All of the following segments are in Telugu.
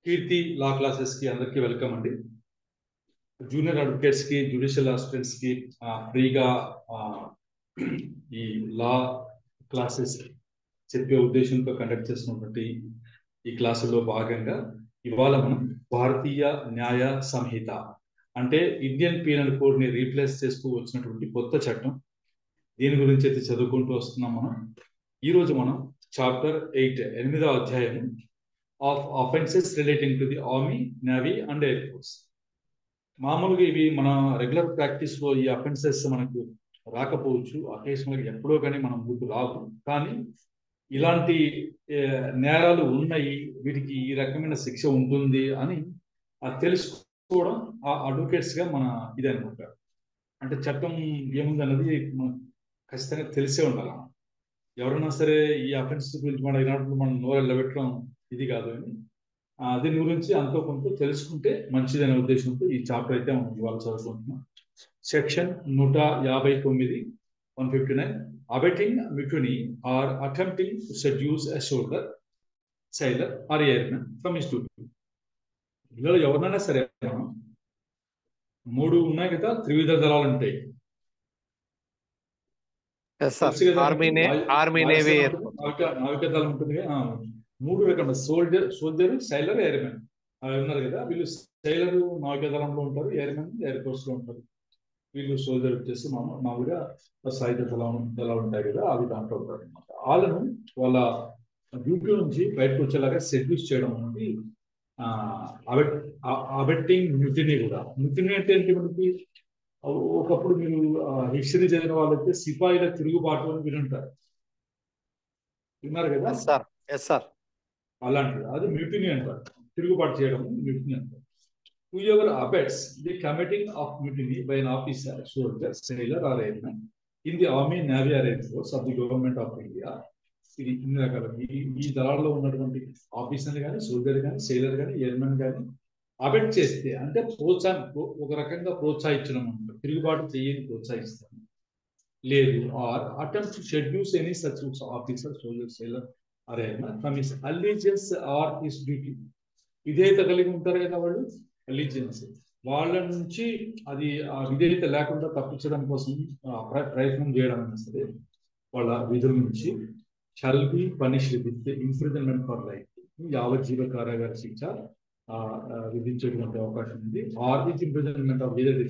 కీర్తి లా క్లాసెస్ కి అందరికీ వెల్కమ్ అండి. జూనియర్ అడ్వకేట్స్ కి, జ్యుడిషియల్ అసిస్టెంట్స్ కి ఫ్రీగా ఈ లా క్లాసెస్ చెప్పే ఉద్దేశంతో కండక్ట్ చేస్తున్నటువంటి ఈ క్లాసులో భాగంగా ఇవాళ మనం భారతీయ న్యాయ సంహిత అంటే ఇండియన్ పీనల్ కోడ్ ని రీప్లేస్ చేస్తూ వచ్చినటువంటి కొత్త చట్టం, దీని గురించి అయితే చదువుకుంటూ వస్తున్నాం. ఈ రోజు మనం చాప్టర్ 8 8వ అధ్యాయం of offences relating to the army, navy and air force. మామూలుగా ఇవి మన రెగ్యులర్ ప్రాక్టీస్ లో ఈ అఫెన్సెస్ మనకు రాకపోవచ్చు, అకేషనల్గా ఎప్పుడో కానీ మనం ముందు రాదు. కానీ ఇలాంటి నేరాలు ఉన్నాయి, వీటికి ఈ రకమైన శిక్ష ఉంటుంది అని తెలుసుకోవడం ఆ అడ్వకేట్స్ గా మన ఇది అనమాట. అంటే చట్టం ఏముంది అన్నది మనం ఖచ్చితంగా తెలిసే ఉండాలి. ఎవరైనా సరే ఈ అఫెన్స్ గురించి మనం నోరు నిలబెట్టడం ఇది కాదు అని దీని గురించి అంతో కొంత తెలుసుకుంటే మంచిదనే ఉద్దేశంతో ఈ చాప్టర్ అయితే మనం ఇవాళ చదువుకుంటున్నాం. Section 159 159 abetting mutiny or attempting to seduce a soldier, sailor or airmen from his duty. ఇందులో ఎవరినైనా సరే మనం 3 ఉన్నాయి కదా, త్రివిధ దళాలు ఉంటాయి. నావికా దళం ఉంటుంది, 3 రకాల సోల్జర్, సైలర్, ఎయిర్మెన్ ఉన్నారు కదా. వీళ్ళు సైలర్ నావికా దళంలో ఉంటారు, ఎయిర్మెన్ ఎయిర్ ఫోర్స్ లో ఉంటారు. వీళ్ళు సోల్జర్ వచ్చేసి మామూలుగా సాయుధ దళాలు ఉంటాయి కదా, అవి దాంట్లో ఉంటారు అనమాట. వాళ్ళను వాళ్ళ డ్యూటీ నుంచి బయటకు వచ్చేలాగా సెడ్యూస్ చేయడం అనేది అబెట్టింగ్ మ్యూటినీ కూడా. మ్యూటినీ అంటే ఏంటి మనకి, ఒకప్పుడు మీరు హిస్టరీ చదివిన వాళ్ళైతే సిపాయిల తిరుగుబాటు అని వినుంటారు, విన్నారు కదా. అలాంటిది అది మ్యూటినీ అంటారు, తిరుగుబాటు చేయడం మ్యూటినీ అంటారు. Whoever abets the committing of mutiny by an officer, soldier, sailor or airman in the army, navy or air force of the government of India. ఇది ఇన్ని రకాల ఈ దళాల్లో ఉన్నటువంటి ఆఫీసర్ కానీ, సోల్జర్ కానీ, సైలర్ కానీ, ఎయిర్మెన్ కానీ అబెట్ చేస్తే అంటే ఒక రకంగా ప్రోత్సహించడం అంటారు, తిరుగుబాటు చేయని ప్రోత్సహిస్తాం. లేదు or attempt to seduce any such officer, soldier, sailor or airmen from his allegiance or his duty. విధేయత కలిగి ఉంటారు కదా వాళ్ళు, అలిజియన్స్, వాళ్ళ నుంచి అది ఆ విధేయత లేకుండా తప్పించడం కోసం ప్రయత్నం చేయడం అయినా సరే వాళ్ళ విధుల నుంచి shall be punished with imprisonment for life, యావజ్జీవ కారాగార శిక్ష విధించేటువంటి అవకాశం ఉంది. Or with imprisonment of either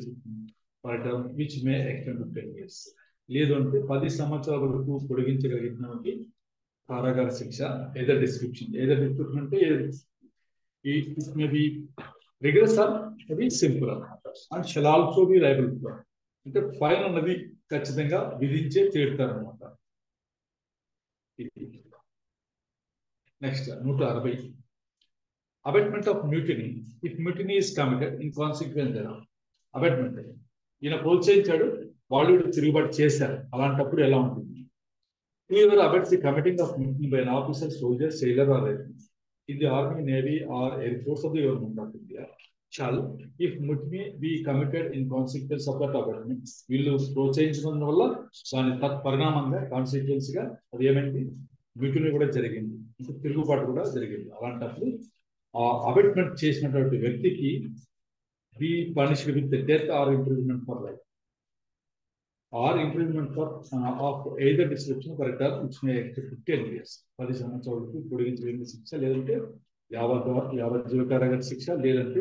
for term which may extend to 10 years. లేదు అంటే 10 సంవత్సరాల వరకు పొడిగించగలిగినటువంటి కారాగార శిక్ష. ఏదర్ డిస్క్రిప్షన్ అంటే it may be rigorous or maybe simple and shall also be liable for. అంటే ఫైన్ అన్నది ఖచ్చితంగా విధించే తీరుతారు అనమాట. Next 160 abetment of mutiny if mutiny is committed in consequence thereof. Abetment ఈయన ప్రోత్సహించాడు, వాళ్ళు తిరుగుబాటు చేశారు, అలాంటప్పుడు ఎలా ఉంటుంది? whoever abets the committing of mutiny by an officer, soldier, sailor or airman in the army, navy or air force of the government of India shall, if mutiny be committed in consequence of that abatement, వీళ్ళు ప్రోత్సహించడం వల్ల దాని తత్పరిణామంగా కాన్సిక్వెన్స్ గా అది ఏమైంది, mutiny కూడా జరిగింది, తిరుగుబాటు కూడా జరిగింది. అలాంటప్పుడు ఆ అబెట్మెంట్ చేసినటువంటి వ్యక్తికి be punished with death or imprisonment for life or imprisonment for of either description for a term which may exceed 10 years. 10 సంవత్సరాలకు పొడిగించబడిన శిక్ష, లేదంటే యావజ్జీవ కారాగార శిక్ష, లేదంటే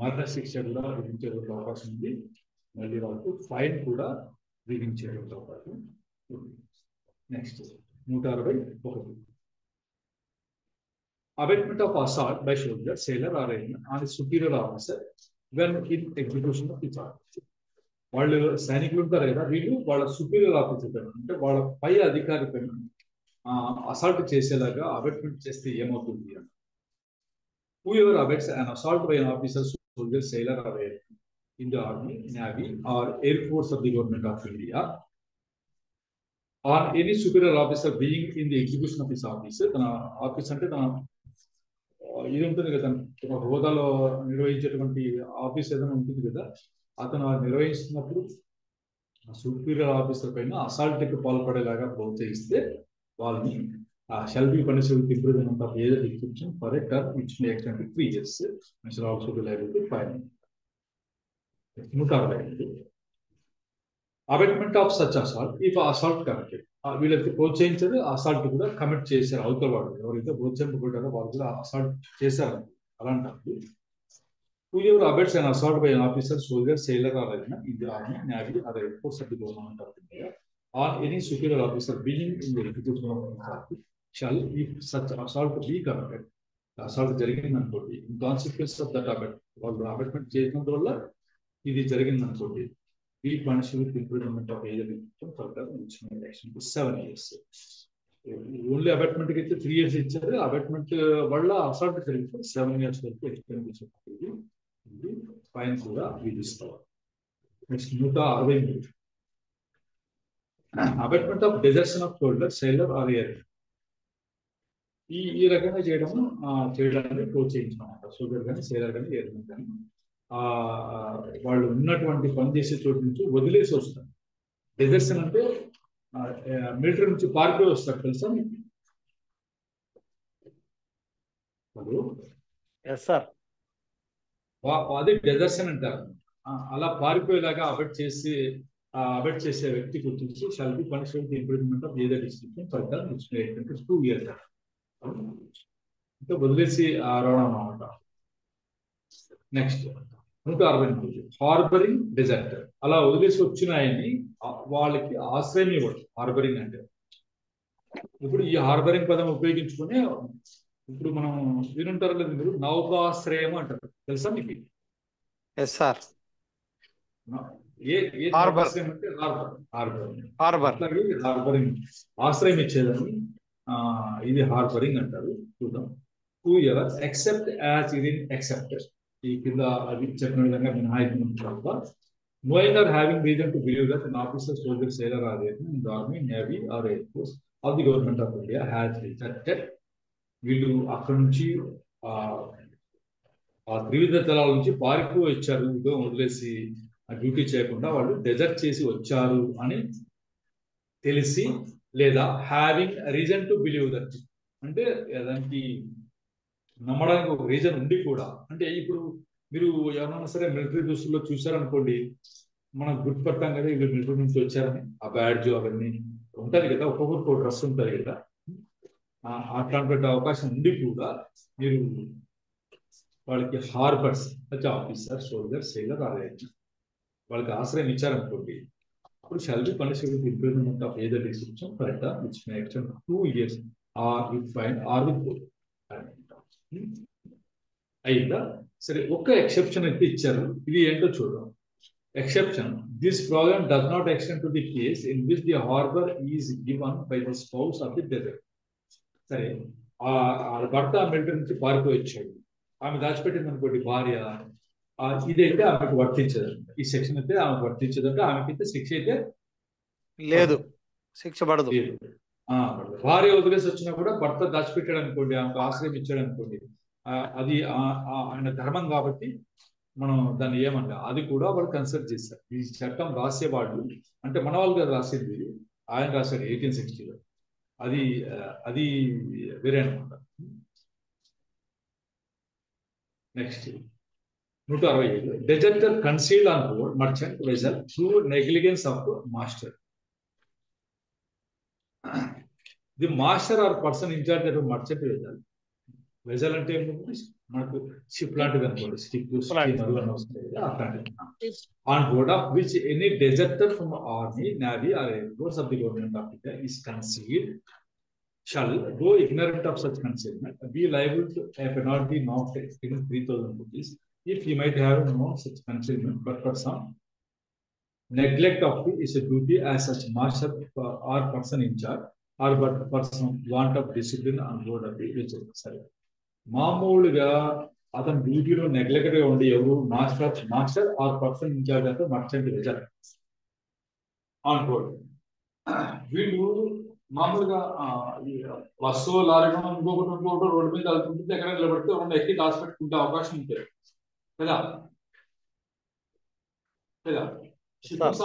మరణ శిక్ష కూడా విధించేటువంటి అవకాశం ఉంది. మళ్ళీ వాళ్ళకు ఫైన్ కూడా విధించేటువంటి అవకాశం ఉంది. Next 161 abetment of assault by soldier, sailor or airmen on a superior officer when in execution of the charge. వాళ్ళు సైనికులు ఉంటారు కదా, వీళ్ళు వాళ్ళ సుపీరియర్ ఆఫీసర్ అంటే వాళ్ళ పై అధికారి పైన అసాల్ట్ చేసేలాగా అబెట్మెంట్ చేస్తే ఏమవుతుంది అని. whoever abets an assault by an officer, soldier, sailor or airman in the army, navy or air force of the government of India or any superior officer being in the execution of his office. తన ఆఫీస్ అంటే తన ఇది ఉంటుంది కదా, తన హోదాలో నిర్వహించేటువంటి ఆఫీస్ ఏదైనా ఉంటుంది కదా, అతను నిర్వహిస్తున్నప్పుడు సుపీరియర్ ఆఫీసర్ పైన అసాల్ట్ కి పాల్పడేలాగా ప్రోత్సహిస్తే వాళ్ళని shall be punished with imprisonment of either description for a term which may extend to 3 years and shall also be liable to fine. Abatement of such assault if assault committed. వీళ్ళకి ప్రోత్సహించారు అసాల్ట్ కూడా కమిట్ చేశారు అవతల వాళ్ళు ఎవరైతే ప్రోత్సహింపబడ్డారో వాళ్ళు కూడా అసాల్ట్ చేశారు అలాంటప్పుడు whoever abets an assault by an officer, soldier, sailor or lieutenant in the army, navy or air force of the government of India or any superior officer being in the execution of authority shall, if such assault be committed, assault జరిగిందనుకోండి in consequence of that abetment వాళ్ళు అబెట్మెంట్ చేసినందు వల్ల ఇది జరిగిందనుకోండి be punished with imprisonment of either for term which may extend to 7 years. Only abetment కి అయితే 3 years ఇచ్చారు అబెట్మెంట్ వల్ల అసాల్ట్ జరిగితే 7 years వరకు ఎక్స్టెండ్ చేసేది ఫైన్ కూడా విధిస్తారు. Next 163 abetment of desertion of soldier sailor or air ఈ రకంగా చేయడానికి ప్రోత్సహించమాట సోల్జర్ కానీ సైలర్ కానీ ఎయిర్ కానీ వాళ్ళు ఉన్నటువంటి పని చేసే చోటు నుంచి వదిలేసి వస్తారు. డెజర్షన్ అంటే మిలిటరీ నుంచి పారిపోయి వస్తారు తెలుసా మీకు? అది డెజర్షన్ అంటారు. అలా పారిపోయేలాగా అబెట్ చేసే వ్యక్తి గురించి shall be punished with imprisonment of either description for the 2 years. అంటే వదిలేసి రావడం అన్నమాట. Next 163 harbouring deserter. అలా వదిలేసి వచ్చిన ఆయన్ని వాళ్ళకి ఆశ్రయం ఇవ్వడు. హార్బరింగ్ అంటే ఇప్పుడు ఈ హార్బరింగ్ పదం ఉపయోగించుకుని ఇప్పుడు మనం వినుంటారు లేదు మీరు నౌకాశ్రయం అంటారు తెలుసా మీకు? ఆశ్రయం అంటే హార్బరింగ్ ఆశ్రయం ఇచ్చేదని ఇది హార్బరింగ్ అంటారు. చూద్దాం. whoever except as in accepted ఈ కింద అది చెప్పిన విధంగా మినహాయింపు no either having reason to believe that an officer, soldier, sailor or airman in the army, navy or air force of the government of India has rejected వీళ్ళు అక్కడి నుంచి త్రివిధ దళాల నుంచి పారిపోయి వచ్చారు వదిలేసి డ్యూటీ చేయకుండా వాళ్ళు డెజర్ట్ చేసి వచ్చారు అని తెలిసి లేదా having reason to believe that అంటే దానికి నమ్మడానికి ఒక రీజన్ ఉండి కూడా అంటే ఇప్పుడు మీరు ఎవరైనా సరే మిలిటరీ దుస్తుల్లో చూసారనుకోండి మనం గుర్తుపడతాం కదా వీళ్ళు మిలిటరీ నుంచి వచ్చారని ఆ బ్యాడ్జ్ అవన్నీ ఉంటది కదా ఒక్కొక్కరికి ఒక డ్రెస్ ఉంటుంది కదా అట్లాంటి అవకాశం ఉండి కూడా మీరు వాళ్ళకి హార్బర్స్ ఆఫీసర్ సోల్జర్ సేలర్ వాళ్ళకి ఆశ్రయం ఇచ్చారనుకోండి అప్పుడు shall be punished with imprisonment of either description for a term which may extend 2 years or with fine or with both. అయినా సరే ఒక్క ఎక్సెప్షన్ అయితే ఇచ్చారు. ఇది ఏంటో చూద్దాం. Exception this problem does not extend to the case in which the harbour is given by the spouse of the desert. సరే ఆ భర్త మిలిటరీ నుంచి పారిపోయి వచ్చాడు ఆమె దాచిపెట్టింది అనుకోండి భార్య ఇదైతే ఆమెకు వర్తించదు. ఈ సెక్షన్ అయితే ఆమెకు వర్తించదు అంటే ఆమెకైతే శిక్ష అయితే లేదు శిక్ష పడదు. భార్య వదిలేసి వచ్చినా కూడా భర్త దాచిపెట్టాడు అనుకోండి ఆమెకు ఆశ్రయం ఇచ్చాడు అనుకోండి అది ఆయన ధర్మం కాబట్టి మనం దాన్ని ఏమన్నా అది కూడా వాళ్ళు కన్సిడర్ చేస్తారు. ఈ చట్టం రాసేవాళ్ళు అంటే మన వాళ్ళు రాసింది ఆయన రాశాడు 1860లో అది వేరే అనమాట. Next 165 deserter concealed on board merchant vessel through negligence of master. The master or person in charge of merchant vessel అంటే మనకు షిప్ లాంటిది అనుకోండి stick on board of which any deserter from army navy or air force of the government of India is concealed shall go ignorant of such concealment be liable to a penalty not exceeding 3,000 rupees if he might have known such concealment but for some neglect of it is a duty as such master or person in charge or but for some want of discipline on board of the vessel. సరే మామూలుగా అతని డ్యూటీలో నెగ్లెక్ట్ గా ఉండి ఎవరు master or person in charge అంటే మర్చెంట్ వెజల్ ఆన్ బోర్డ్ వీళ్ళు మామూలుగా బస్సు లారీలో ఇంకొకటి రోడ్డు మీద వెళ్తుంటే ఎక్కడ నిలబడితే రెండు ఎక్కి దాచిపెట్టుకుంటే అవకాశం ఉంటుంది కదా కదా షిప్కి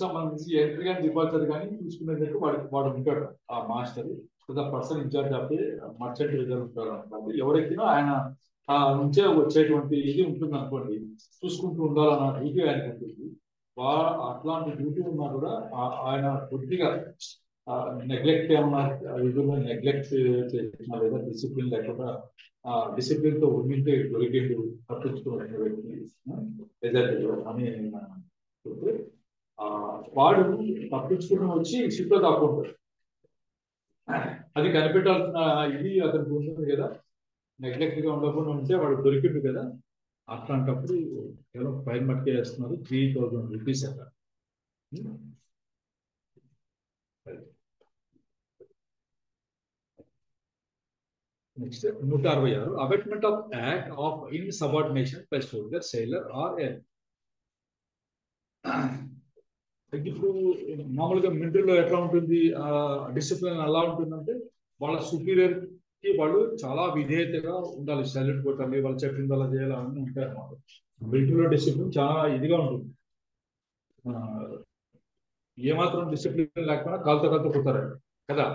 సంబంధించి ఎంట్రీ కానీ డిపార్చర్ కానీ చూసుకునేందుకు వాడు ఉంటాడు ఆ master the person in charge of the merchant reserve ఉంటారు అనుకోండి. ఎవరైతేనో ఆయన నుంచే వచ్చేటువంటి ఇది ఉంటుంది అనుకోండి, చూసుకుంటూ ఉండాలన్న డ్యూటీ ఆయనకు ఉంటుంది. అట్లాంటి డ్యూటీ ఉన్నా కూడా ఆయన కొద్దిగా నెగ్లెక్ట్ ఏమన్నా విధుల్లో నెగ్లెక్ట్ చేసిన లేదా డిసిప్లిన్ లేకుండా డిసిప్లిన్ తో ఉండింటే దొరికేందు తప్పించుకున్న వ్యక్తి అని వాడు తప్పించుకుని వచ్చి షిప్ లో దాక్కుంటాడు. అది కనిపెట్టాల్సిన ఇది అతనికి ఉంటుంది కదా, నెగ్లెక్ట్ గా ఉండకుండా ఉంటే వాడు దొరికిండు కదా. అట్లాంటప్పుడు కేవలం ఫైన్ మట్టికే వేస్తున్నారు, 3000 రూపీస్ అక్కడ. Next 166 abetment of act of insubordination by soldier, sailor or air. ఇప్పుడు మామూలుగా మిలిటరీలో ఎట్లా ఉంటుంది డిసిప్లిన్ ఎలా ఉంటుందంటే, వాళ్ళ సుపీరియర్ కి వాళ్ళు చాలా విధేయతగా ఉండాలి, సైలెంట్ కొట్టాలి, వాళ్ళు చెప్పింది అలా చేయాలి అన్నీ ఉంటాయి అన్నమాట. మిలిటరీలో డిసిప్లిన్ చాలా ఇదిగా ఉంటుంది. ఏమాత్రం డిసిప్లిన్ లేకపోయినా కాలుతో కొడతారు కదా.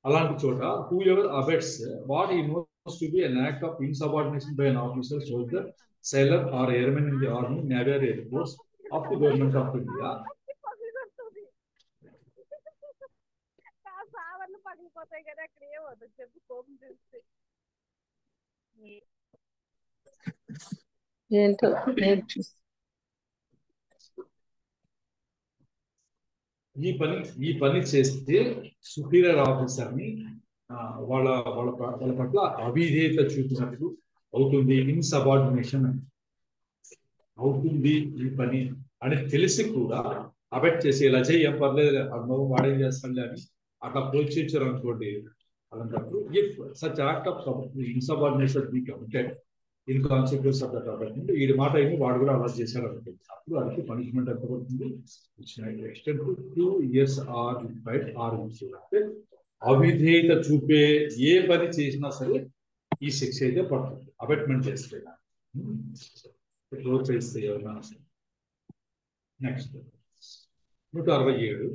అలాంటి చోట whoever abets what he knows to be an act of insubordination by an officer, soldier, sailor or airman in the army, navy or air force of the government of India. ఏంటో ఈ పని చేస్తే సుపీరియర్ ఆఫీసర్ ని వాళ్ళ పట్ల అవిధేయత చూపినట్టు అవుతుంది, ఇన్సబార్డినేషన్ అవుతుంది ఈ పని అని తెలిసి కూడా అబెట్ చేసి ఇలా చేయి ఏం పర్లేదు నువ్వు వాడేం చేస్తాడులే అని అట్లా ప్రోత్సహించారు అనుకోండి. అలాంటప్పుడు if such act of insubordination be committed in consequence of that abetment, ఈ మాట అయింది వాడు కూడా అలా చేశాడు అనుకోండి, అప్పుడు అది పనిష్మెంట్ ఎంత పడుతుంది, extend to 2 years or fine or అంటే అవిధేయత చూపే ఏ పని చేసినా సరే ఈ శిక్ష అయితే పడుతుంది. అబెట్మెంట్ చేస్తే ప్రోత్సహిస్తే ఎవరైనా. Next 167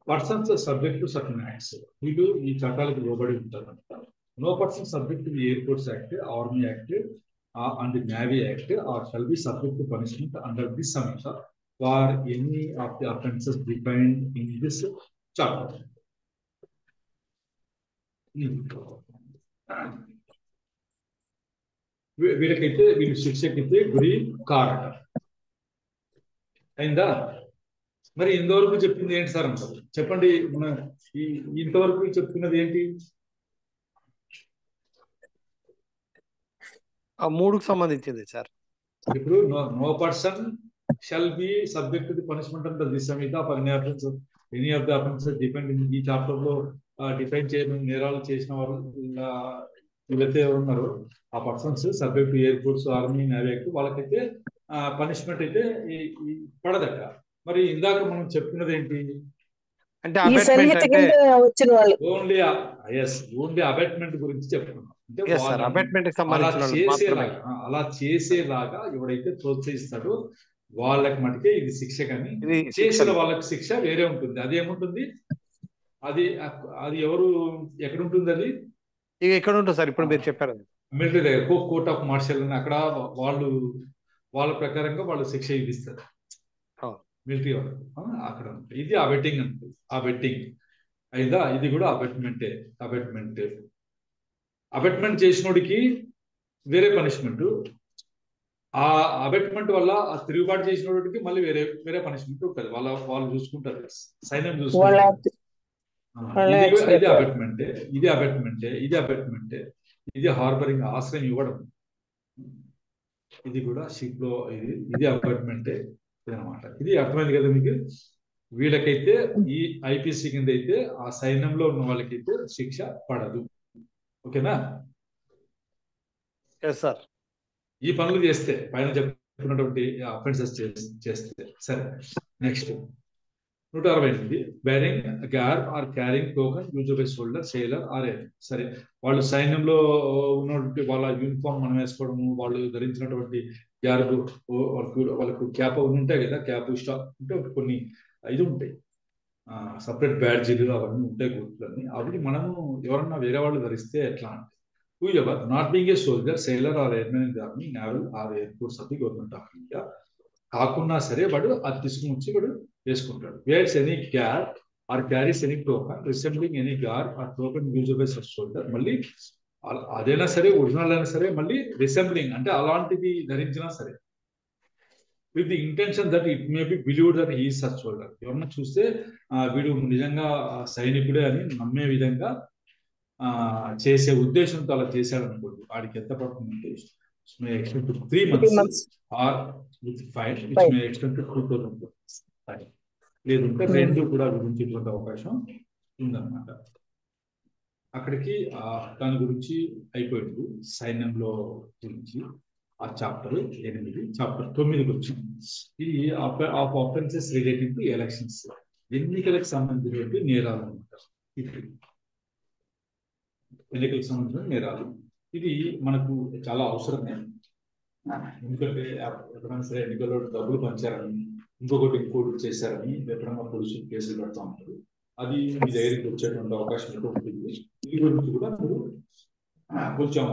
persons subject to certain acts, వీళ్ళు ఈ చట్టాలకు లోబడి ఉంటారంట. No person subject to the Airports Act, Army Act, and the Navy Act, or shall be subject to punishment under this section for any of the offences defined in this chapter. వీళ్ళకైతే వీళ్ళు శిక్షకైతే గురి కారట అయిందా. మరి ఇంతవరకు చెప్పింది ఏంటి సార్ అంటారు, చెప్పండి. మన ఇంతవరకు చెప్తున్నది ఏంటి? ఆ 3కు సంబంధించింది సార్. ఇప్పుడు no person shall be subject to the punishment అంటారు దిస్ సమేత for any of the offences defined ఈ చాప్టర్ లో డిఫైన్ చేయడం నేరాలు చేసిన వారు ఎవరైతే ఉన్నారో ఆ persons subject to airports, army, navy act వాళ్ళకైతే పనిష్మెంట్ అయితే పడదట. మరి ఇందాక మనం చెప్పుకున్నది ఏంటి అంటే ఓన్లీ అబెట్మెంట్ గురించి చెప్పుకున్నాం. అలా చేసేలాగా ఎవడైతే ప్రోత్సహిస్తాడో వాళ్ళకి మటుకే ఇది శిక్ష, కానీ చేసిన వాళ్ళకి శిక్ష వేరే ఉంటుంది. అది ఏముంటుంది, అది ఎవరు ఎక్కడ ఉంటుంది, అది ఎక్కడ ఉంటుంది సార్? ఇప్పుడు మీరు చెప్పారు మిలిటరీ దగ్గర కోర్ట్ ఆఫ్ మార్షల్ అని, అక్కడ వాళ్ళ ప్రకారంగా వాళ్ళు శిక్ష విధిస్తారు మిలిటరీ వాళ్ళు అక్కడ. ఇది అబెట్టింగ్ అంటుంది. అబెట్టింగ్ అయిందా, ఇది కూడా అబెట్మెంటే. అబెట్మెంట్ చేసినోడికి వేరే పనిష్మెంట్, ఆ అబెట్మెంట్ వల్ల ఆ తిరుగుబాటు చేసినోడికి మళ్ళీ వేరే పనిష్మెంట్ ఉంటుంది. వాళ్ళు చూసుకుంటారు, సైన్యం చూసుకుంటారు. ఇది అబెట్మెంటే. ఇది హార్బరింగ్, ఆశ్రయం ఇవ్వడం, ఇది కూడా షిప్ లో ఇది అబెట్మెంటే అనమాట. ఇది అర్థమైంది కదా మీకు? వీళ్ళకైతే ఈ ఐపీసీ కింద అయితే ఆ సైన్యంలో ఉన్న వాళ్ళకైతే శిక్ష పడదు. ఓకేనా సార్? ఈ పనులు చేస్తే పైన చెప్పుకున్నటువంటి అఫెన్సెస్ చేస్తే సరే. Next 168 bearing garb or carrying token used by soldier, sailor or air. సరే, వాళ్ళు సైన్యంలో ఉన్నటువంటి వాళ్ళ యూనిఫామ్ మనం వేసుకోవడము, వాళ్ళు ధరించినటువంటి గ్యార్బ్, వాళ్ళకు క్యాప్ ఉంటాయి కదా, క్యాప్ స్టాప్ ఉంటే కొన్ని ఇది ఉంటాయి, సపరేట్ బ్యాడ్జీలు అవన్నీ ఉంటాయి గుర్తులన్నీ. అవి మనము ఎవరన్నా వేరే వాళ్ళు ధరిస్తే ఎట్లా అంటే whoever not being a soldier, sailor or airmen in the army, naval or air force of the government of India కాకున్నా సరే వాడు అది తీసుకుని వచ్చి వాడు వేసుకుంటాడు. Wears any garb or carries any token resembling any garb or token used by such soldier. మళ్ళీ అదైనా సరే ఒరిజినల్ అయినా సరే మళ్ళీ రిసెంబ్లింగ్ అంటే అలాంటిది ధరించినా సరే with the intention that it may be believed that he is such soldier. ఎవరన్నా చూస్తే వీడు నిజంగా సైనికుడే అని నమ్మే విధంగా చేసే ఉద్దేశంతో అలా చేశాడు అనుకోండి, వాడికి ఎంత పడుతుందంటే may extend to 3 months or with fine which may extend to 2000 fine. లేదంటే రెండు కూడా విధించేటువంటి అవకాశం ఉందన్నమాట. అక్కడికి దాని గురించి అయిపోయింది సైన్యంలో గురించి ఆ చాప్టర్ 8. చాప్టర్ 9 గురించి ఇది of offences related to elections, ఎన్నికలకు సంబంధించిన నేరాలు అనమాట. ఎన్నికలకు సంబంధించిన నేరాలు ఇది మనకు చాలా అవసరమే. ఎందుకంటే ఎప్పుడైనా సరే ఎన్నికల్లో డబ్బులు పంచారని ఇంకోటి చేశారని ఎప్పుడైనా పోలీసులు కేసులు పెడతా ఉంటారు. అది మీ దగ్గరికి వచ్చేటువంటి అవకాశం ఎక్కువ ఉంటుంది. ఈ గురించి కూడా మీరు కొంచెం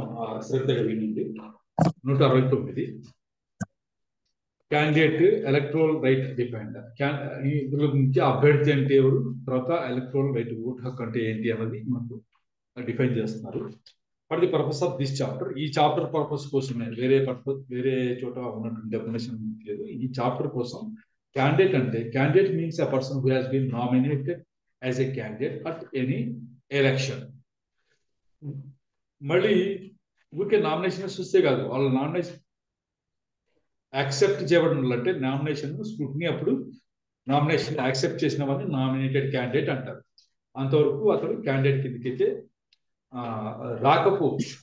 శ్రద్ధగా వినండి. 169 క్యాండిడేట్ ఎలక్ట్రల్ రైట్ డిపెండ్. ఇందులో నుంచి అభ్యర్థి అంటే ఎవరు, తర్వాత ఎలక్ట్రల్ రైట్ ఓటు హక్కు అంటే ఏంటి అన్నది మనకు డిఫైన్ చేస్తున్నారు. For the purpose of this chapter, ఈ చాప్టర్ పర్పస్ కోసమే, వేరే చోట ఉన్నటువంటి డెఫినేషన్ లేదు. ఈ చాప్టర్ కోసం క్యాండిడేట్ అంటే candidate means a person who has been nominated as a candidate at any election. మళ్ళీ ఊరికే నామినేషన్ చూస్తే కాదు, వాళ్ళ నామినేషన్ యాక్సెప్ట్ చేయబడిన అంటే నామినేషన్ స్క్రూటినీ అప్పుడు నామినేషన్ యాక్సెప్ట్ చేసిన వాడిని నామినేటెడ్ క్యాండిడేట్ అంటారు. అంతవరకు అతను క్యాండిడేట్ కిందకైతే రాకపోవచ్చు.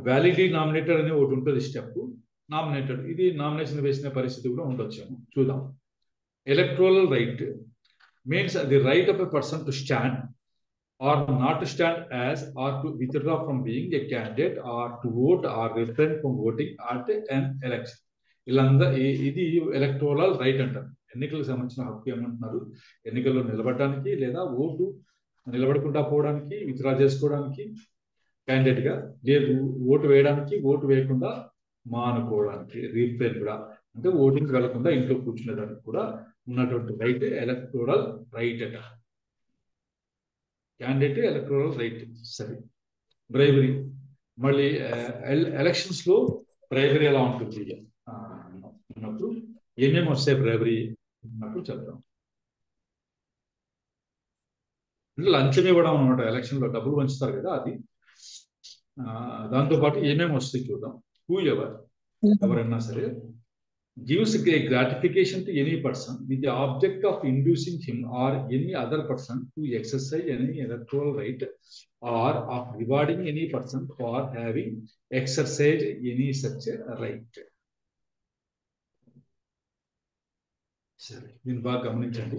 వ్యాలిడీ నామినేటెడ్ అనే ఒకటి ఉంటుంది స్టెప్. నామినేటెడ్ ఇది నామినేషన్ వేసిన పరిస్థితి కూడా ఉండొచ్చాము, చూద్దాం. Electoral right means the right of a person to stand or not to stand as or to withdraw from being a candidate or to vote or refrain from voting at an election. ఇది ఎలక్టోరల్ రైట్ అంటారు. ఎన్నికలకు సంబంధించిన హక్కు ఏమంటున్నారు, ఎన్నికల్లో నిలబడడానికి లేదా ఓటు నిలబడకుండా పోవడానికి, విత్డ్రా చేసుకోవడానికి క్యాండిడేట్ గా, లేదు ఓటు వేయడానికి, ఓటు వేయకుండా మానుకోవడానికి, రీఫ్రెన్ కూడా అంటే ఓటింగ్ వెళ్లకుండా ఇంట్లో కూర్చునేదానికి కూడా ఉన్నటువంటి రైట్ ఎలక్టోరల్ రైట్ అట. Candidate electoral right. సరే, బ్రైబరీ. మళ్ళీ ఎలక్షన్స్ లో బ్రైబరీ ఎలా ఉంటుంది అన్నప్పుడు ఏమేమి వస్తాయి బ్రైబరీ అన్నప్పుడు చెప్తాం. లంచం ఇవ్వడం అనమాట. ఎలక్షన్ లో డబ్బులు పంచుతారు కదా, అది. దాంతోపాటు ఏమేమి వస్తాయి చూద్దాం. హూ ఎవరైనా సరే gives a gratification to any person with the object of inducing him or any other person to exercise any electoral right or of rewarding any person for having exercised any such right. సరే, దీన్ని బాగా గమనించండి.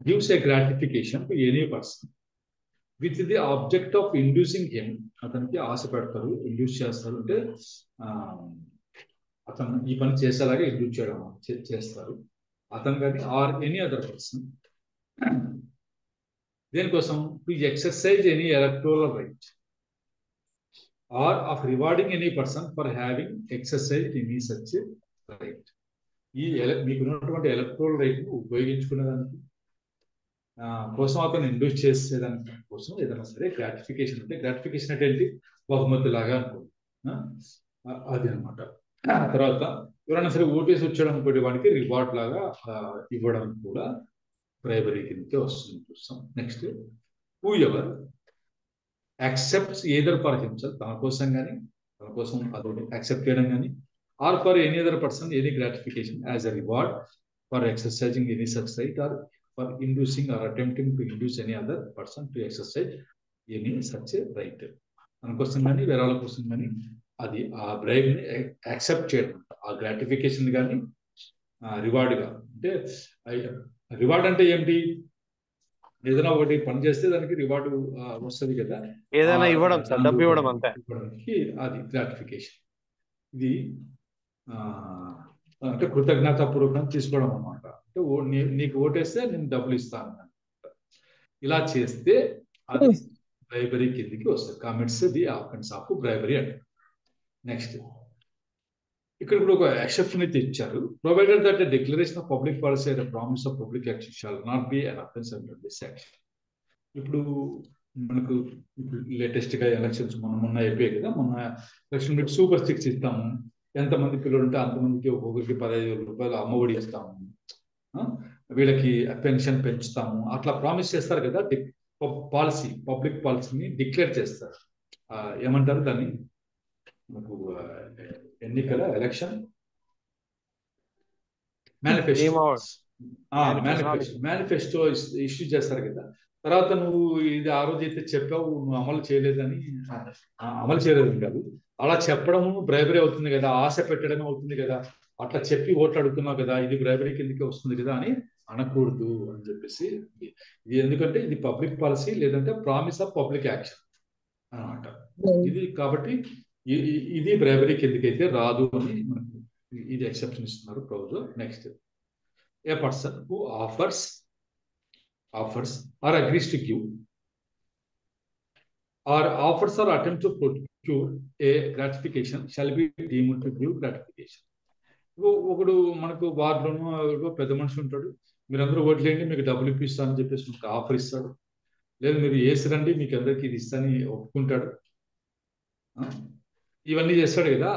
gives a gratification to any person with the object of inducing him, అతనికి ఆశ పెడతారు, ఇండ్యూస్ చేస్తారు. అంటే అతను ఈ పని చేసేలాగా ఇండ్యూస్ చేయడం చేస్తారు అతను కానీ, ఆర్ ఎనీ అదర్ పర్సన్. దేనికోసం? To exercise any electoral right are of rewarding any person for having exercise any such right. ఈ మీకు ఉన్నటువంటి ఎలక్టోరల్ రైట్ ను ఉపయోగించుకునేదానికి కోసం, అతను ఇండ్యూస్ చేసేదానికి కోసం ఏదైనా సరే గ్రాటిఫికేషన్ అంటే, గ్రాటిఫికేషన్ అంటే ఏంటి? బహుమతి లాగా అనుకోండి, అది అనమాట. తర్వాత ఎవరైనా సరే ఓటేసి వచ్చాడు అనుకోండి, వాడికి రివార్డ్ లాగా ఇవ్వడం కూడా బ్రైబరీ కిందకే వస్తుంది, చూస్తాం. Next, whoever accepts either for himself, తన కోసం కానీ, తన కోసం అది యాక్సెప్ట్ చేయడం కానీ, or for any other person any gratification as a reward for exercising any such right or for inducing or attempting to induce any other person to exercise any such right. మన కోసం కానీ వేరే వాళ్ళ కోసం కానీ అది ఆ బ్రైబ్ ని యాక్సెప్ట్ చేయడం, ఆ గ్రాటిఫికేషన్ కానీ రివార్డ్ గా. అంటే రివార్డ్ అంటే ఏంటి? ఏదైనా ఒకటి పని చేస్తే దానికి రివార్డు వస్తుంది కదా, ఏదైనా ఇవ్వడం సార్, డబ్బు ఇవ్వడం అంతే. అది గ్రాటిఫికేషన్. ఇది అంటే కృతజ్ఞతాపూర్వకంగా తీసుకోవడం అన్నమాట. అంటే నీకు ఓటేస్తే నేను డబ్బులు ఇస్తాను. ఇలా చేస్తే అది బ్రైబరీ కిందికి వస్తుంది. Commits the offence of bribery అంటే. నెక్స్ట్ ఇక్కడ కూడా ఒక ఎక్సెప్షన్ అయితే ఇచ్చారు. Provided that declaration of public policy and promise of public action shall not be an offence under this action. ఇప్పుడు మనకు లేటెస్ట్ గా ఎలక్షన్స్ మొన్న అయిపోయాయి కదా. మొన్న ఎలక్షన్ మీకు సూపర్ 6 ఇస్తాము, ఎంతమంది పిల్లలు ఉంటే అంతమందికి ఒక్కొక్కరికి 15,000 రూపాయలు అమ్మఒడి ఇస్తాము, వీళ్ళకి పెన్షన్ పెంచుతాము, అట్లా ప్రామిస్ చేస్తారు కదా. పాలసీ, పబ్లిక్ పాలసీని డిక్లేర్ చేస్తారు. ఏమంటారు దాన్ని? మనకు ఎన్నికల ఎలక్షన్ మేనిఫెస్టో ఇష్యూ చేస్తారు కదా. తర్వాత నువ్వు ఇది ఆ రోజు అయితే చెప్పావు, నువ్వు అమలు చేయలేదని, అమలు చేయలేదని కాదు, అలా చెప్పడము బ్రైబరీ అవుతుంది కదా, ఆశ పెట్టడమే అవుతుంది కదా, అట్లా చెప్పి ఓట్లు అడుగుతున్నావు కదా, ఇది బ్రైబరీ కిందకే వస్తుంది కదా అని అనకూడదు అని చెప్పేసి. ఇది ఎందుకంటే ఇది పబ్లిక్ పాలసీ, లేదంటే ప్రామిస్ ఆఫ్ పబ్లిక్ యాక్షన్ అనమాట. ఇది కాబట్టి ఇది బ్రైబరీ కిందకైతే రాదు అని మనకు ఇది ఎక్సెప్షన్ ఇస్తున్నారు provision. Next, A person who offers or agrees to give or offers or attempts to procure a gratification shall be deemed to give gratification. ఒకడు మనకు వార్డులోనూ పెద్ద మనిషి ఉంటాడు, మీరందరూ ఓట్లేయండి మీకు డబ్బులు ఇప్పిస్తానని చెప్పేసి మీకు ఆఫర్ ఇస్తాడు, లేదు మీరు రండి మీకు అందరికి ఇది ఇస్తానని ఒప్పుకుంటాడు, ఇవన్నీ చేస్తాడు కదా.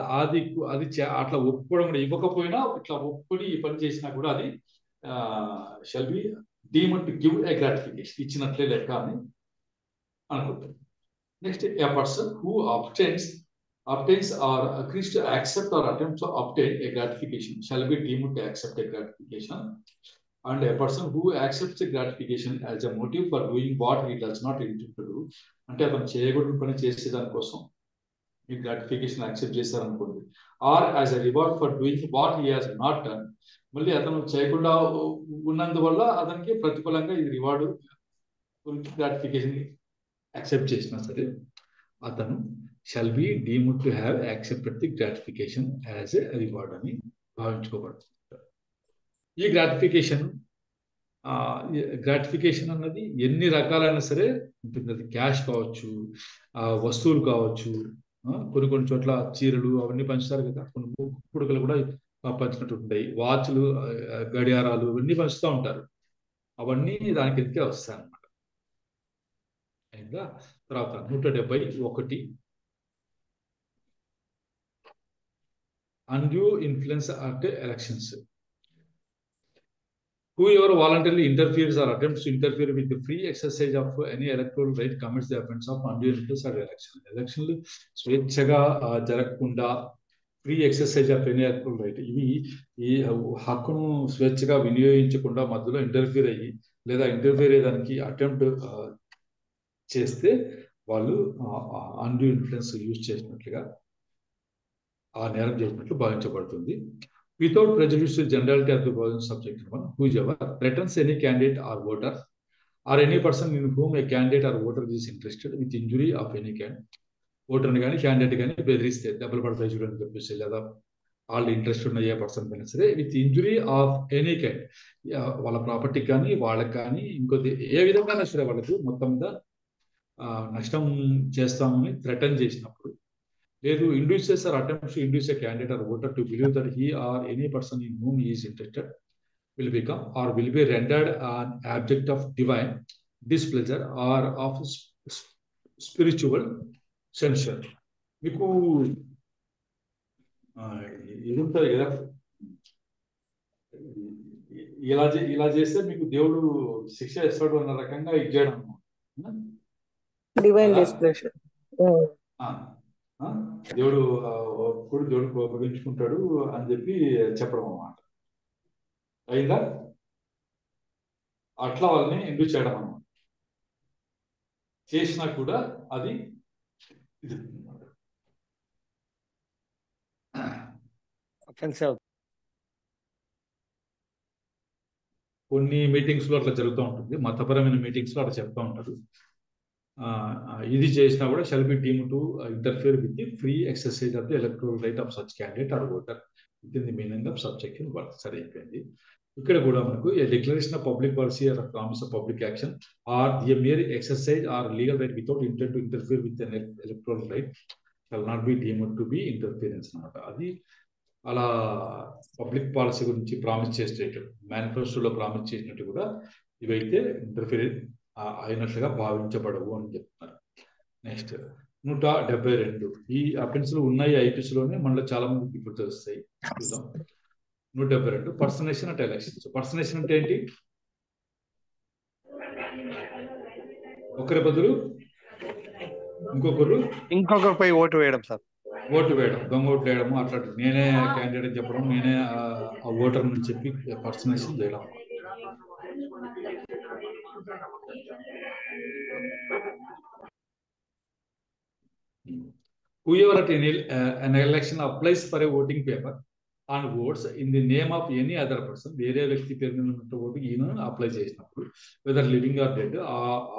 అది అట్లా ఒప్పుకోవడం కూడా, ఇవ్వకపోయినా ఇట్లా ఒప్పుకొని ఈ పని చేసినా కూడా అది shall be deemed to give a gratification, ఇచ్చినట్లే లెక్క అని అనుకుంటాం. Next, a person who obtains or agrees to accept or attempts to obtain a gratification shall be deemed to accept a gratification, and a person who accepts a gratification as a motive for doing what he does not intend to do, అంటే అతను చేయకూడని పని చేసే దానికోసం ఈ గ్రాటిఫికేషన్ యాక్సెప్ట్ చేశారనుకోండి, or as a reward for doing what he has not done, మళ్ళీ అతను చేయకుండా ఉన్నందువల్ల అతనికి ప్రతిఫలంగా ఇది రివార్డు గురించి గ్రాటిఫికేషన్ యాక్సెప్ట్ చేసినా సరే అతను shall be deemed to have accepted the gratification as a reward అని భావించుకోబడుతుంది. ఈ గ్రాటిఫికేషన్ అన్నది ఎన్ని రకాలైనా సరే ఉంటుంది. అది క్యాష్ కావచ్చు, వస్తువులు కావచ్చు, కొన్ని చోట్ల చీరలు అవన్నీ పంచుతారు కదా, కొన్ని పుడకలు కూడా పంచినట్టు ఉంటాయి, వాచ్లు, గడియారాలు ఇవన్నీ పంచుతూ ఉంటారు, అవన్నీ దానికి ఎదికే వస్తాయి అన్నమాట. అయిందా? తర్వాత 171 undue influence at elections. Whoever voluntarily interferes or attempts to interfere with the free exercise of any electoral right commits the offense of undue influence at election. ఎలక్షన్లు స్వేచ్ఛగా జరగకుండా free exercise of any electoral right, ఇవి ఈ హక్కును స్వేచ్ఛగా వినియోగించకుండా మధ్యలో ఇంటర్ఫీర్ అయ్యి లేదా ఇంటర్ఫీర్ అయ్యేదానికి అటెంప్ట్ చేస్తే వాళ్ళు అన్డ్యూ ఇన్ఫ్లుయెన్స్ యూజ్ చేసినట్లుగా, ఆ నేరం చేసినట్లు భావించబడుతుంది. Without prejudice to generality of the provision subject 1, whoever threatens any candidate or voter or any person in whom a candidate or voter is interested with injury of any kind, ఓటర్ని కానీ క్యాండిడేట్ కానీ బెదిరిస్తే, దెబ్బలు పడతాయి చూడని చెప్పేసి, లేదా వాళ్ళు ఇంట్రెస్ట్ ఉన్న ఏ పర్సన్ పైన సరే with injury of any kind, వాళ్ళ ప్రాపర్టీకి కానీ వాళ్ళకి కానీ ఇంకొద్ది ఏ విధంగా సరే వాళ్ళకు మొత్తం మీద నష్టం చేస్తామని థ్రెటన్ చేసినప్పుడు, లేదు induces or attempts to induce a candidate or voter to believe that he or any person in whom he is interested will become or will be rendered an object of divine displeasure or of spiritual censure. మీకు ఇది ఉంటుంది కదా, ఇలా చేస్తే మీకు దేవుడు శిక్ష ఇస్తాడు అన్న రకంగా ఇది చేయడం, డివైన్ డిస్ప్లెజర్. దేవుడు కోపించుకుంటాడు అని చెప్పి చెప్పడం అన్నమాట. అయిందా? అట్లా వాళ్ళని ఎందుకు చేయడం అన్నమాట. చేసినా కూడా అది ఇది కొన్ని మీటింగ్స్ లో అట్లా జరుగుతూ ఉంటుంది, మతపరమైన మీటింగ్స్ లో అట్లా చెప్తా ఉంటారు. ఇది చేసినా కూడా shall be deemed to interfere with the free exercise of the electoral right of such candidate or voter within the meaning of subject 1. సరే అయిపోయింది. ఇక్కడ కూడా మనకు a declaration of public policy or promise of public action or the mere exercise or legal right without intent to interfere with an electoral right shall not be deemed to be interference అన్నమాట. అది అలా పబ్లిక్ పాలసీ గురించి ప్రామిస్ చేసేటట్టు మేనిఫెస్టోలో ప్రామిస్ చేసినట్టు కూడా ఇవైతే ఇంటర్ఫియర్ అయినట్లుగా భావించబడవు అని చెప్తున్నారు. నెక్స్ట్ 172 ఈ అఫెన్స్లు ఉన్నాయి ఐపీఎస్ లోనే మనలో చాలా మందికి ఇప్పుడు తెలుస్తాయి. చూద్దాం. 172 పర్సనేషన్ అంటే ఎలక్షన్స్. పర్సనేషన్ అంటే ఏంటి? ఒకరి బదులు ఇంకొకరిపై ఓటు వేయడం సార్. ఓటు వేయడం, దొంగ ఓట్లు వేయడము, అట్లాంటి నేనే క్యాండిడేట్ అని చెప్పడం, నేనే ఆ ఓటర్ అని చెప్పి పర్సనేషన్ చేయడం. Whoever at an election applies for a voting paper and votes in the name of any other person, వేరే వ్యక్తి పేరు మీద ఉన్న ఓటు ఈయన అప్లై చేసినప్పుడు వెదర్ లివింగ్ ఆర్ డెడ్,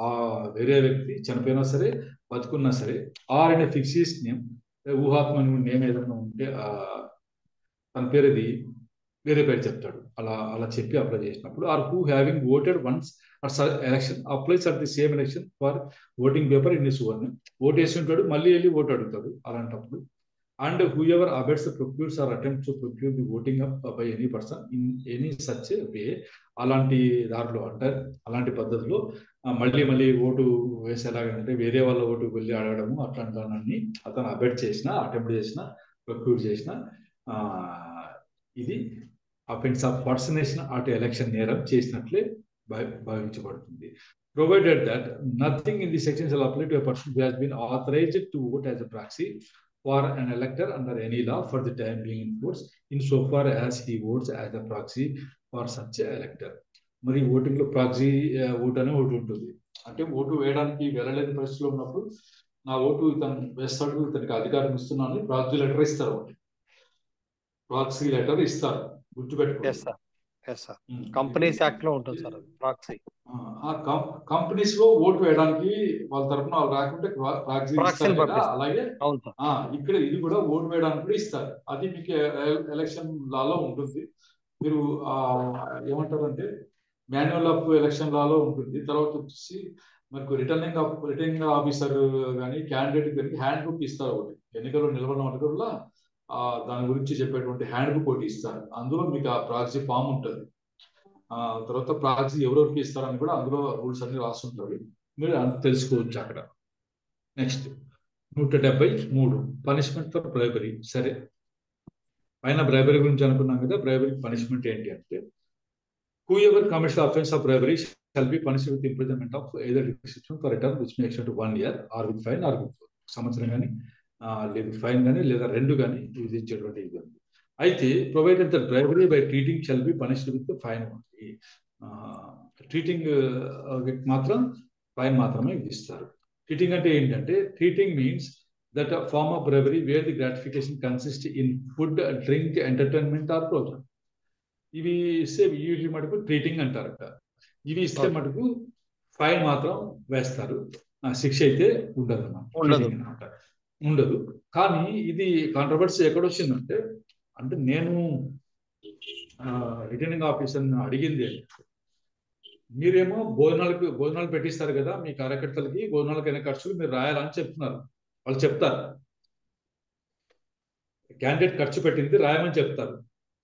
ఆ వేరే వ్యక్తి చనిపోయినా సరే బతుకున్నా సరే, ఆర్ అనే ఫిక్సిస్ నేమ్, ఊహాత్మక నేమ్ ఏదైనా ఉంటే తన పేరు ఇది వేరే పేరు చెప్తాడు, అలా చెప్పి అప్లై చేసినప్పుడు, or who having voted once election applies at the same election for voting paper in this one, vote వేసి ఉంటాడు మళ్ళీ వెళ్ళి ఓటు అడుగుతాడు అలాంటప్పుడు. And whoever abets procures or attempts to procure the voting up by any person in any such way, అలాంటి దారిలో అంటే అలాంటి పద్ధతిలో మళ్ళీ ఓటు వేసేలాగంటే వేరే వాళ్ళ ఓటు వెళ్ళి అడగడము అట్లాంటి అతను అబెట్ చేసిన, అటెంప్ట్ చేసిన, ప్రొక్యూర్ చేసిన ఇది అఫెన్స్ ఆఫ్ పర్సనేషన్ అటు ఎలక్షన్ నేరం చేసినట్లే భావించబడుతుంది. Provided that nothing in the section shall apply to a person who has been authorized to vote as a proxy for an elector under any law for the time being in force, insofar as he votes as a proxy for such a elector. మరి ఓటింగ్ లో ప్రాక్సీ ఓటు అనే ఓటు ఉంటుంది. అంటే ఓటు వేయడానికి వెళ్ళలేని పరిస్థితిలో ఉన్నప్పుడు నా ఓటు ఇతను వేస్తాడు, ఇతనికి అధికారం ఇస్తున్నాను, ప్రాక్సీ లెటర్ ఇస్తారు. ప్రాక్సీ లెటర్ ఇస్తారు, గుర్తుపెట్టుకోండి. కంపెనీస్ యాక్ట్ లో ఉంటుంది సార్ ప్రాక్సీ. కంపెనీస్ లో ఓటు వేయడానికి వాళ్ళ తరఫున వాళ్ళు రాకుంటే ప్రాక్సీ ఇస్తారు కదా, అలాగే ఇక్కడ ఇది కూడా ఓటు వేయడానికి కూడా ఇస్తారు. అది మీకు ఎలక్షన్ లాలో ఉంటుంది. మీరు ఏమంటారంటే మాన్యువల్ ఆఫ్ ఎలక్షన్ లాలో ఉంటుంది. తర్వాత వచ్చేసి మనకు రిటర్నింగ్ ఆఫీసర్ కానీ క్యాండిడేట్ కానీ హ్యాండ్ బుక్ ఇస్తారు. ఒకటి ఎన్నికల్లో నిలబడిన వాటిలో దాని గురించి చెప్పేటువంటి హ్యాండ్ బుక్ ఒకటి ఇస్తారు. అందులో మీకు ఆ ప్రాక్సీ ఫామ్ ఉంటుంది. తర్వాత ప్రాక్సీ ఎవరెవరికి ఇస్తారని కూడా అందులో రూల్స్ అన్ని రాస్తుంటారు, మీరు తెలుసుకోవచ్చు అక్కడ. Next 173 punishment for bribery. సరే, పైన బ్రైబరీ గురించి అనుకున్నాం కదా, బ్రైబరీ పనిష్మెంట్ ఏంటి అంటే whoever commits the offense of bribery shall be punished with imprisonment of either restriction for a term which may extend to 1 year or with fine or with సంవత్సరం కానీ లేదు ఫైన్ కానీ లేదా రెండు కానీ విధించేటువంటి ఇది ఉంది. అయితే provided that bribery by treating shall be punished with fine only. Treating మాత్రం ఫైన్ మాత్రమే విధిస్తారు. ట్రీటింగ్ అంటే ఏంటంటే, treating means that form of bribery where the gratification consist in food, drink, entertainment or programme. ఇవి ఇస్తే వీటి మటుకు ట్రీటింగ్ అంటారట. ఇవి ఇస్తే మటుకు ఫైన్ మాత్రం వేస్తారు, శిక్ష అయితే ఉండదు అన్నమాట, ఉండదు. కానీ ఇది కాంట్రవర్సీ ఎక్కడొచ్చిందంటే, అంటే నేను రిటర్నింగ్ ఆఫీసర్ని అడిగింది, మీరేమో భోజనాలు పెట్టిస్తారు కదా మీ కార్యకర్తలకి, భోజనాలకైనా ఖర్చులు మీరు రాయాలని చెప్తున్నారు. వాళ్ళు చెప్తారు క్యాండిడేట్ ఖర్చు పెట్టింది రాయమని చెప్తారు,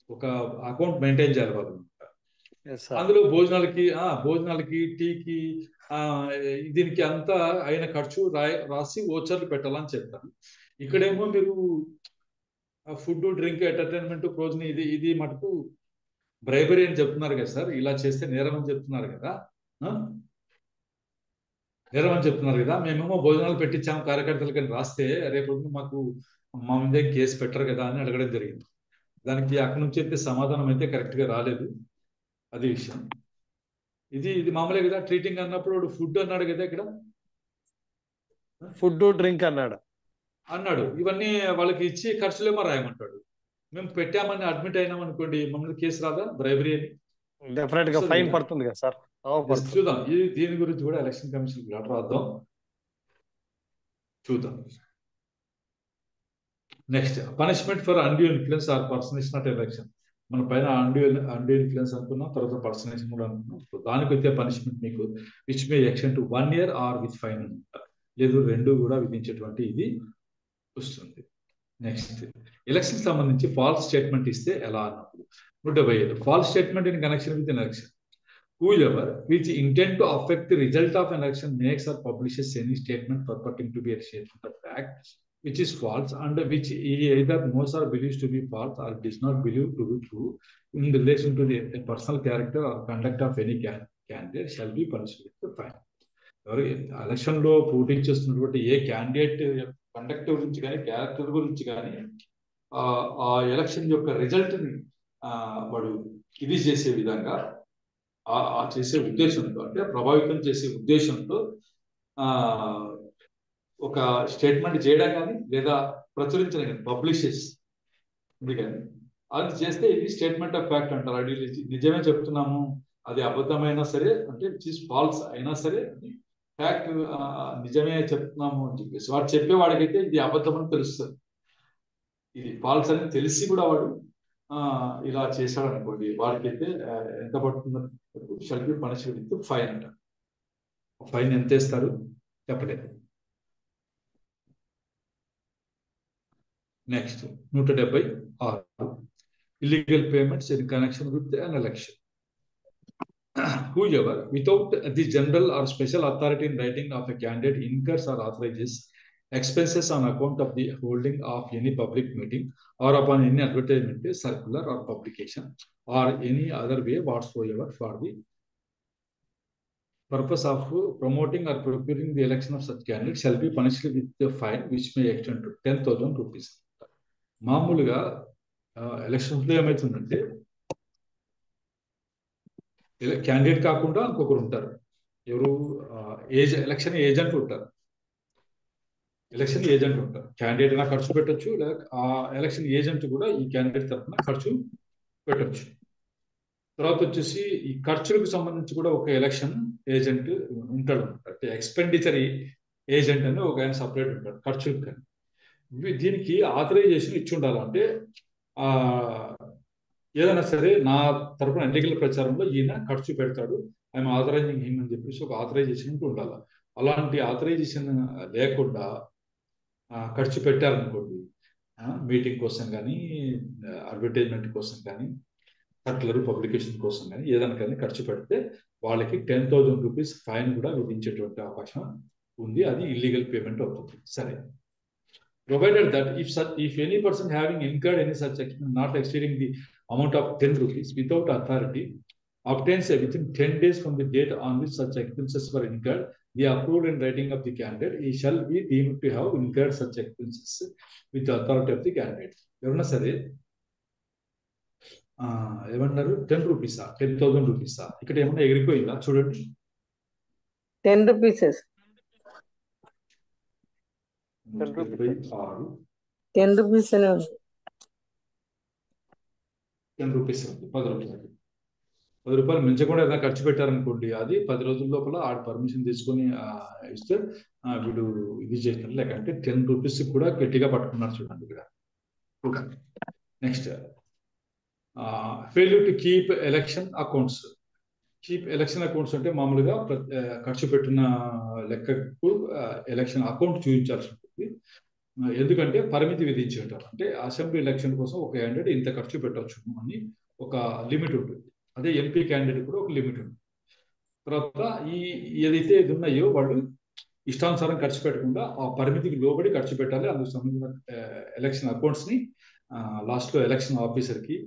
ఒక అకౌంట్ మెయింటైన్ చేయాలి వాళ్ళు. అందులో భోజనాలకి టీకి దీనికి అంతా అయిన ఖర్చు రాసి ఓచర్లు పెట్టాలని చెప్తారు. ఇక్కడేమో మీరు ఫుడ్, డ్రింక్, ఎంటర్టైన్మెంట్, ప్రోజన్ ఇది మటుకు బ్రైబరీ అని చెప్తున్నారు కదా సార్, ఇలా చేస్తే నేరం అని చెప్తున్నారు కదా, నేరం అని చెప్తున్నారు కదా, మేమేమో భోజనాలు పెట్టించాము కార్యకర్తలకి అని రాస్తే రేపు మాకు మా మీద కేసు పెట్టరు కదా అని అడగడం జరిగింది. దానికి అక్కడి నుంచి అయితే సమాధానం అయితే కరెక్ట్ గా రాలేదు, అది విషయం. ఇది మామూలే కదా, ట్రీటింగ్ అన్నప్పుడు ఫుడ్ అన్నాడు కదా, ఇక్కడ ఫుడ్ డ్రింక్ అన్నాడు. ఇవన్నీ వాళ్ళకి ఇచ్చి ఖర్చులేమో రాయమంటాడు. మేము పెట్టామని అడ్మిట్ అయినాం అనుకోండి, మమ్మల్ని కేసు రాదా బ్రైబరీ అని? డెఫినెట్ గా ఫైన్ పడుతుంది కదా సార్. చూద్దాం, దీని గురించి కూడా ఎలక్షన్ కమిషన్ లెటర్ రాద్దాం, చూద్దాం. Next punishment for undue influence or personation at election. మన పైన అండ్యూ ఇన్ఫ్లుయెన్స్ అనుకున్నాం, తర్వాత పర్సనేషన్ కూడా అనుకున్నాం. సో దానికి వచ్చే పనిష్మెంట్ మీకు which may extend to 1 year or with fine అనమాట. లేదు రెండు కూడా విధించేటువంటి ఇది వస్తుంది. నెక్స్ట్, ఎలక్షన్ సంబంధించి ఫాల్స్ స్టేట్మెంట్ ఇస్తే ఎలా అన్నప్పుడు 175 false statement in connection with an election. Whoever which intend to affect the result of an election makes or publishes any statement purporting to be a statement of fact which is false and which he either knows or believes to be false or does not believe to be true in relation to the personal character or conduct of any candidate shall be punished with the fine. ఎవరు ఎలక్షన్ లో పోటీ చేస్తున్నటువంటి ఏ క్యాండిడేట్ కండక్ట్ గురించి కానీ క్యారెక్టర్ గురించి కానీ ఆ ఎలక్షన్ యొక్క రిజల్ట్ ని వాడు ఇది చేసే విధంగా చేసే ఉద్దేశంతో, అంటే ప్రభావితం చేసే ఉద్దేశంతో ఒక స్టేట్మెంట్ చేయడం కానీ లేదా ప్రచురించడం కానీ పబ్లిషెస్ ఇది కానీ అది చేస్తే ఇది స్టేట్మెంట్ ఆఫ్ ఫ్యాక్ట్ అంటారు. అది నిజమే చెప్తున్నాము, అది అబద్ధమైనా సరే, అంటే విచ్ ఇస్ ఫాల్స్ అయినా సరే ఫ్యాక్ట్ నిజమే చెప్తున్నాము అని చెప్పేసి వాడు చెప్పేవాడికైతే ఇది అబద్ధం అని తెలుస్తుంది. ఇది ఫాల్స్ అని తెలిసి కూడా వాడు ఇలా చేశాడు అనుకోండి, వాడికైతే ఎంత పడుతుందో shall be punished with fine అంట. ఫైన్ ఎంత వేస్తారు చెప్పలేదు. Next 176 illegal payments in connection with an election. Whoever without the general or special authority in writing of a candidate incurs or authorizes expenses on account of the holding of any public meeting or upon any advertisement, circular or publication or any other way whatsoever for the purpose of promoting or procuring the election of such candidate shall be punished with the fine which may extend to 10,000 rupees. మామూలుగా ఎలక్షన్స్లో ఏమవుతుందంటే క్యాండిడేట్ కాకుండా ఇంకొకరు ఉంటారు. ఎవరు? ఎలక్షన్ ఏజెంట్ ఉంటారు. ఎలక్షన్ ఏజెంట్ ఉంటారు. క్యాండిడేట్ గా ఖర్చు పెట్టొచ్చు, లేదా ఆ ఎలక్షన్ ఏజెంట్ కూడా ఈ క్యాండిడేట్ తరఫున ఖర్చు పెట్టొచ్చు. తర్వాత వచ్చేసి ఈ ఖర్చులకు సంబంధించి కూడా ఒక ఎలక్షన్ ఏజెంట్ ఉంటాడు. అంటే ఎక్స్పెండిచర్ ఏజెంట్ అని ఒక ఆయన సపరేట్ ఉంటాడు ఖర్చులకు. కానీ దీనికి ఆథరైజేషన్ ఇచ్చి ఉండాలంటే ఏదైనా సరే నా తరపున ఎన్నికల ప్రచారంలో ఈయన ఖర్చు పెడతాడు, ఐఎమ్ ఆథరైజింగ్ హిమ్ అని చెప్పేసి ఒక ఆథరైజేషన్ ఉండాలి. అలాంటి ఆథరైజేషన్ లేకుండా ఖర్చు పెట్టారనుకోండి, మీటింగ్ కోసం కానీ, అడ్వర్టైజ్మెంట్ కోసం కానీ, సర్క్యులర్ పబ్లికేషన్ కోసం కానీ ఏదైనా కానీ ఖర్చు పెడితే వాళ్ళకి 10,000 రూపీస్ ఫైన్ కూడా విధించేటువంటి అవకాశం ఉంది. అది ఇల్లీగల్ పేమెంట్ అవుతుంది. సరే, provided that if any person having incurred any such expense not exceeding the amount of 10 rupees without authority obtains within 10 days from the date on which such expenses were incurred the approved in writing of the candidate, he shall be deemed to have incurred such expenses with the authority of the candidate. ఎవరన్నా సరే ఏమన్నారు, 10 రూపీసా 10,000 రూపీసా, ఇక్కడ ఏమన్నా ఎగిరిపోయిందా చూడండి. 10 రూపీస్ 10 రూపీస్ 10 రూపీస్ 10 రూపీస్ 10 రూపాయలు 10 రూపాయలు మించకుండా ఏదైనా ఖర్చు పెట్టారనుకోండి, అది 10 రోజుల లోపల ఆడ పర్మిషన్ తీసుకొని ఇస్తే వీడు ఇది చేసినట్టు. లేకంటే 10 రూపీస్ కూడా గట్టిగా పట్టుకున్నారు చూడండి ఇక్కడ. Okay, next failure to keep election accounts. Keep election accounts అంటే మామూలుగా ఖర్చు పెట్టిన లెక్కకు ఎలక్షన్ అకౌంట్ చూపించాల్సి ఉంటుంది. ఎందుకంటే పరిమితి విధించి ఉంటారు. అంటే అసెంబ్లీ ఎలక్షన్ కోసం ఒక క్యాండిడేట్ ఇంత ఖర్చు పెట్టవచ్చు అని ఒక లిమిట్ ఉంటుంది. అదే ఎంపీ క్యాండిడేట్ కూడా ఒక లిమిట్ ఉంటుంది. తర్వాత ఏదైతే ఇది ఉన్నాయో వాళ్ళు ఇష్టానుసారం ఖర్చు పెట్టకుండా ఆ పరిమితికి లోబడి ఖర్చు పెట్టాలి. అందుకు సంబంధించిన ఎలక్షన్ అకౌంట్స్ ని లాస్ట్ లో ఎలక్షన్ ఆఫీసర్ కి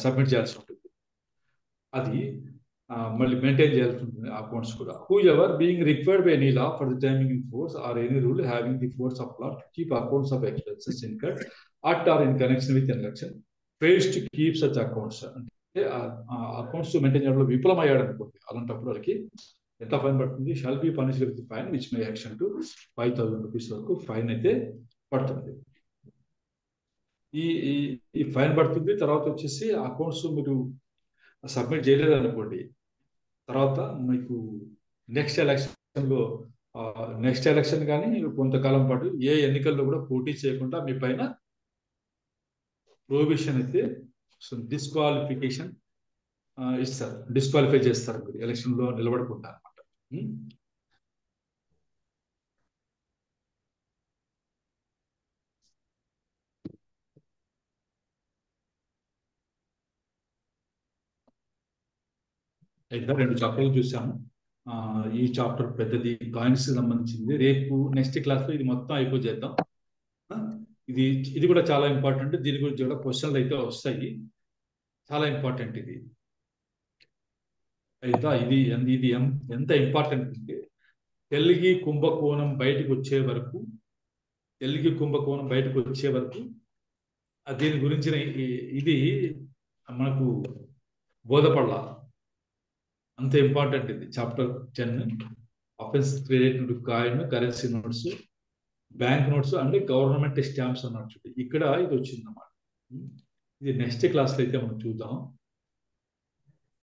సబ్మిట్ చేయాల్సి ఉంటుంది. అది మళ్ళీ మెయింటైన్ చేయాల్సి ఉంటుంది అకౌంట్స్ కూడా. Whoever being required by any law for the timing in force or any rule having the force of law to keep accounts of expenses incurred at or in connection with election fails to keep such accounts. అంటే అకౌంట్స్ మెయింటైన్ చేయడంలో విఫలమయ్యాడు అనుకోండి, అలాంటప్పుడు వాళ్ళకి ఎంత ఫైన్ పడుతుంది? Shawl be punished with fine which may action to 5,000 rupees వరకు ఫైన్ అయితే పడుతుంది. ఈ ఫైన్ పడుతుంది. తర్వాత వచ్చేసి అకౌంట్స్ మీరు సబ్మిట్ చేయలేదు అనుకోండి, తర్వాత మీకు నెక్స్ట్ ఎలక్షన్ కానీ కొంతకాలం పాటు ఏ ఎన్నికల్లో కూడా పోటీ చేయకుండా మీ పైన ప్రొహిబిషన్ అయితే సో డిస్క్వాలిఫికేషన్ ఇస్తారు, డిస్క్వాలిఫై చేస్తారు మీరు ఎలక్షన్ లో నిలబడకుండా అనమాట. అయితే 2 చాప్టర్లు చూసాము. ఈ చాప్టర్ పెద్దది, కాయిన్స్ సంబంధించింది. రేపు నెక్స్ట్ క్లాస్ లో ఇది మొత్తం అయిపోచేద్దాం. ఇది ఇది కూడా చాలా ఇంపార్టెంట్. దీని గురించి కూడా క్వశ్చన్లు అయితే వస్తాయి, చాలా ఇంపార్టెంట్ ఇది. అయితే ఇది ఇది ఎంత ఇంపార్టెంట్ అంటే తెల్గి కుంభకోణం బయటకు వచ్చే వరకు, తెల్గి కుంభకోణం బయటకు వచ్చే వరకు దీని గురించిన ఇది మనకు బోధపడాల. అంత ఇంపార్టెంట్ ఇది chapter 10. Offence related to coin, currency notes, bank notes and government stamps అన్నట్టు ఇక్కడ ఇది వచ్చింది అన్నమాట. ఇది నెక్స్ట్ క్లాస్ లో అయితే మనం చూద్దాం.